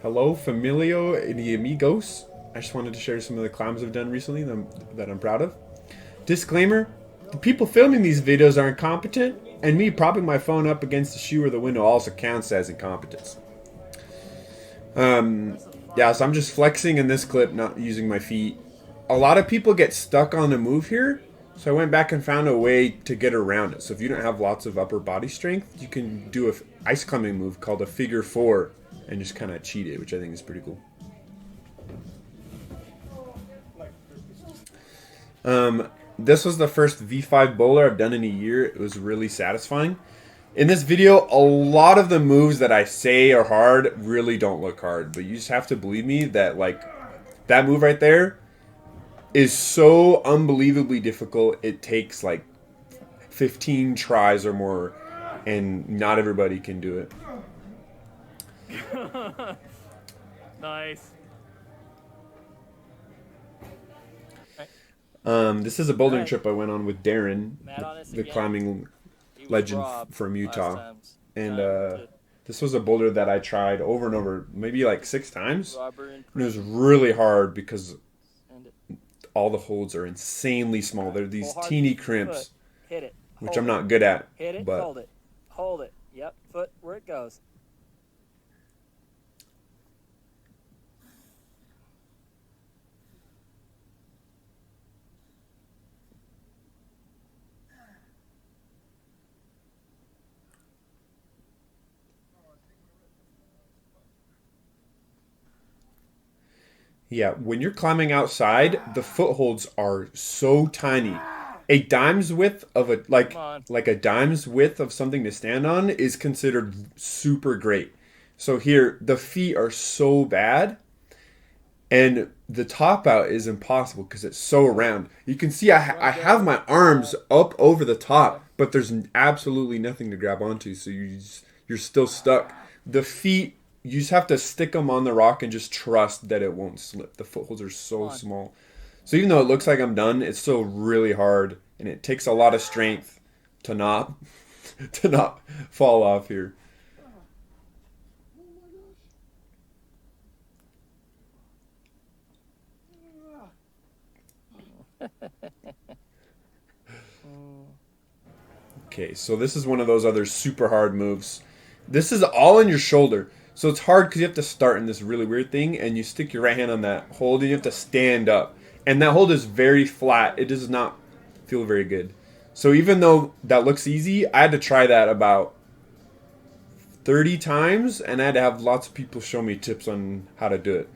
Hello, Familio y Amigos. I just wanted to share some of the climbs I've done recently that I'm proud of. Disclaimer, the people filming these videos are incompetent, and me propping my phone up against the shoe or the window also counts as incompetence. Yeah, so I'm just flexing in this clip, not using my feet. A lot of people get stuck on the move here, so I went back and found a way to get around it. So if you don't have lots of upper body strength, you can do a ice climbing move called a figure four and just kind of cheat it, which I think is pretty cool. This was the first V5 bowler I've done in a year. It was really satisfying. In this video, a lot of the moves that I say are hard really don't look hard, but you just have to believe me that like that move right there is so unbelievably difficult. It takes like 15 tries or more, and not everybody can do it. Nice. This is a bouldering trip I went on with Darren, the climbing legend from Utah. And this was a boulder that I tried over and over, maybe like 6 times. And it was really hard because all the holds are insanely small. They're these teeny crimps, which I'm not good at. Hit it, but hold it. Hold it. Yep, foot where it goes. yeah, when you're climbing outside, the footholds are so tiny. A dime's width of a like a dime's width of something to stand on is considered super great. So here the feet are so bad, and the top out is impossible because it's so round. You can see I have my arms up over the top, but there's absolutely nothing to grab onto, so you're still stuck. The feet, you just have to stick them on the rock and just trust that it won't slip. The footholds are so small. So even though it looks like I'm done, it's still really hard, and it takes a lot of strength to not to not fall off here. Okay, so this is one of those other super hard moves. This is all in your shoulder. So it's hard because you have to start in this really weird thing, and you stick your right hand on that hold, and you have to stand up. And that hold is very flat. It does not feel very good. So even though that looks easy, I had to try that about 30 times, and I had to have lots of people show me tips on how to do it.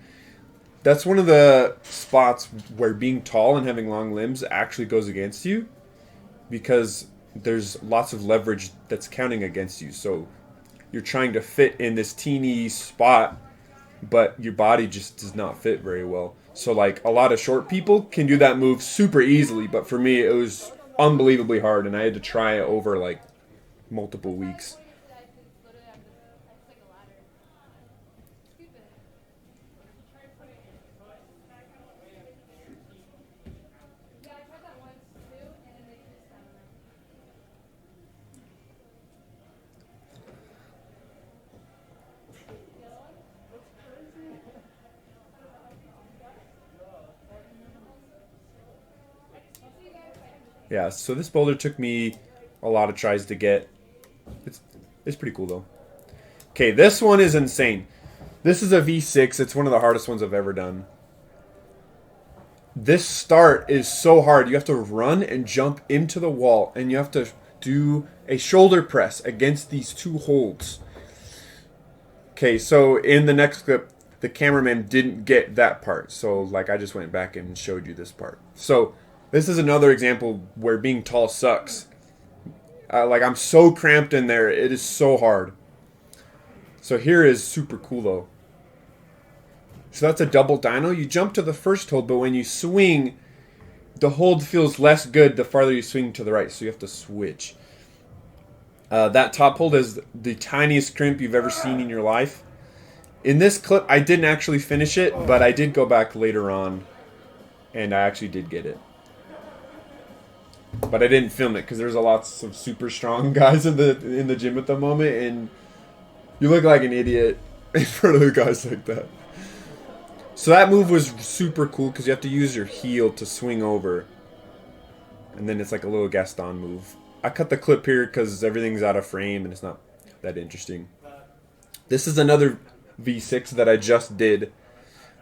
That's one of the spots where being tall and having long limbs actually goes against you, because there's lots of leverage that's counting against you. So you're trying to fit in this teeny spot, but your body just does not fit very well. So like a lot of short people can do that move super easily, but for me it was unbelievably hard, and I had to try it over like multiple weeks. Yeah, so this boulder took me a lot of tries to get. It's it's pretty cool though. Okay, this one is insane. This is a V6. It's one of the hardest ones I've ever done. This start is so hard. You have to run and jump into the wall, and you have to do a shoulder press against these two holds. Okay, so in the next clip, the cameraman didn't get that part. So like I just went back and showed you this part. So this is another example where being tall sucks. Like I'm so cramped in there. It is so hard. So here is super cool though. So that's a double dyno. You jump to the first hold, but when you swing, the hold feels less good the farther you swing to the right. So you have to switch. That top hold is the tiniest crimp you've ever seen in your life. In this clip, I didn't actually finish it, but I did go back later on, and I actually did get it. But I didn't film it because there's a lots of super strong guys in the gym at the moment, and you look like an idiot. in front of the guys like that. So that move was super cool because you have to use your heel to swing over. And then it's like a little Gaston move. I cut the clip here because everything's out of frame and it's not that interesting. This is another V6 that I just did.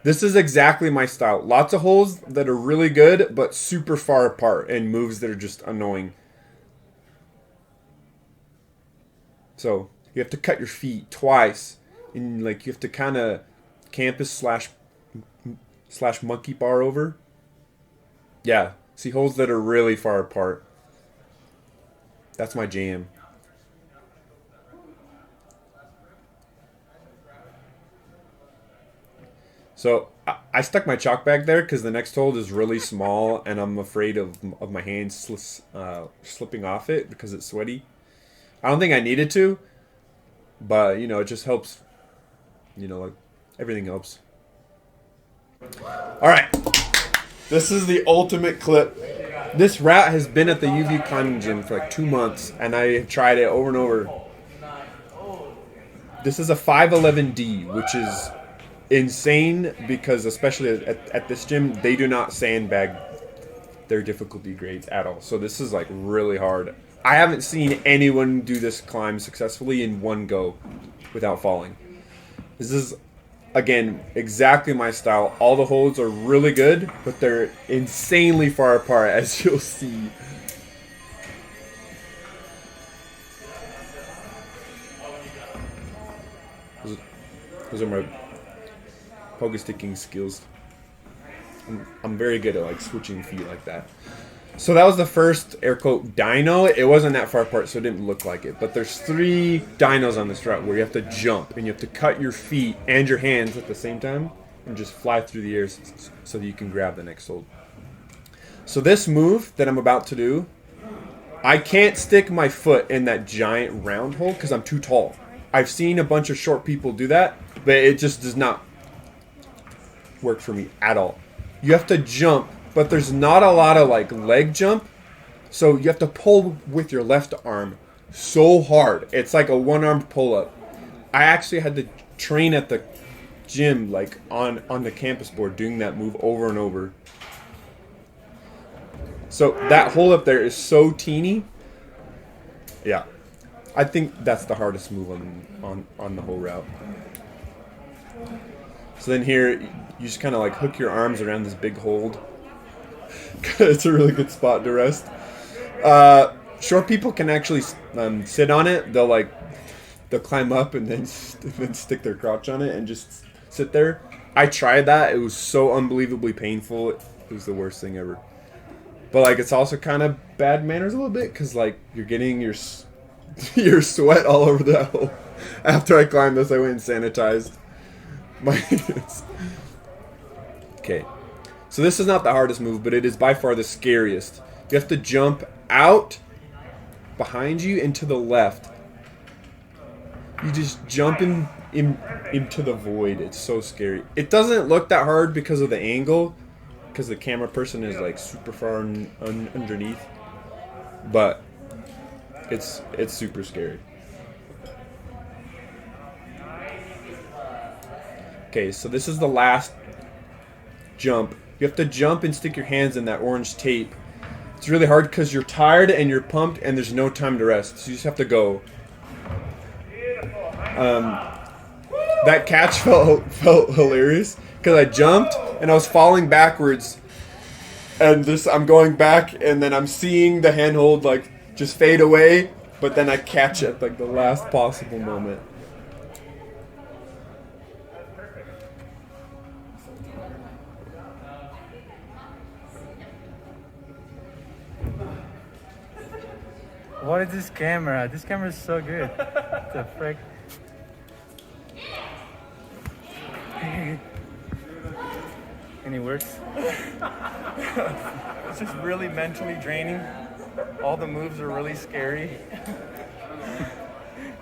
This is exactly my style. Lots of holes that are really good, but super far apart, and moves that are just annoying. So you have to cut your feet twice, and like you have to kind of campus slash monkey bar over. Yeah, see holes that are really far apart. That's my jam. So I stuck my chalk bag there because the next hold is really small, and I'm afraid of my hands slipping off it because it's sweaty. I don't think I needed to, but you know, it just helps. You know, like everything helps. All right, this is the ultimate clip. This rat has been at the UV climbing gym for like 2 months, and I have tried it over and over. This is a 511D, which is insane because especially at this gym, they do not sandbag their difficulty grades at all. So this is like really hard. I haven't seen anyone do this climb successfully in one go without falling. This is, again, exactly my style. All the holds are really good, but they're insanely far apart, as you'll see. Those are my pogo sticking skills. I'm very good at like switching feet like that. So that was the first air quote dyno. It wasn't that far apart, so it didn't look like it. But there's 3 dynos on this route where you have to jump and you have to cut your feet and your hands at the same time and just fly through the air so that you can grab the next hold. So this move that I'm about to do, I can't stick my foot in that giant round hole because I'm too tall. I've seen a bunch of short people do that, but it just does not work for me at all. You have to jump, but there's not a lot of like leg jump, so you have to pull with your left arm so hard. It's like a one-armed pull-up. I actually had to train at the gym, like on the campus board, doing that move over and over. So that hole up there is so teeny. Yeah, I think that's the hardest move on the whole route. So then here, you just kind of like hook your arms around this big hold. It's a really good spot to rest. Short people can actually sit on it. They'll climb up and then stick their crotch on it and just sit there. I tried that. It was so unbelievably painful. It was the worst thing ever. But like, it's also kind of bad manners a little bit because like you're getting your sweat all over the hole. After I climbed this, I went and sanitized my hands. Okay. So this is not the hardest move, but it is by far the scariest. You have to jump out behind you and to the left. You just jump into the void. It's so scary. It doesn't look that hard because of the angle, because the camera person is like super far underneath. But it's super scary. Okay, so this is the last jump. You have to jump and stick your hands in that orange tape. It's really hard because you're tired and you're pumped and there's no time to rest. So you just have to go. That catch felt hilarious because I jumped and I was falling backwards. And I'm going back and then I'm seeing the handhold like just fade away. But then I catch it like the last possible moment. What is this camera? This camera is so good. The frick. Any words? It's just really mentally draining. All the moves are really scary.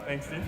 Thanks, dude.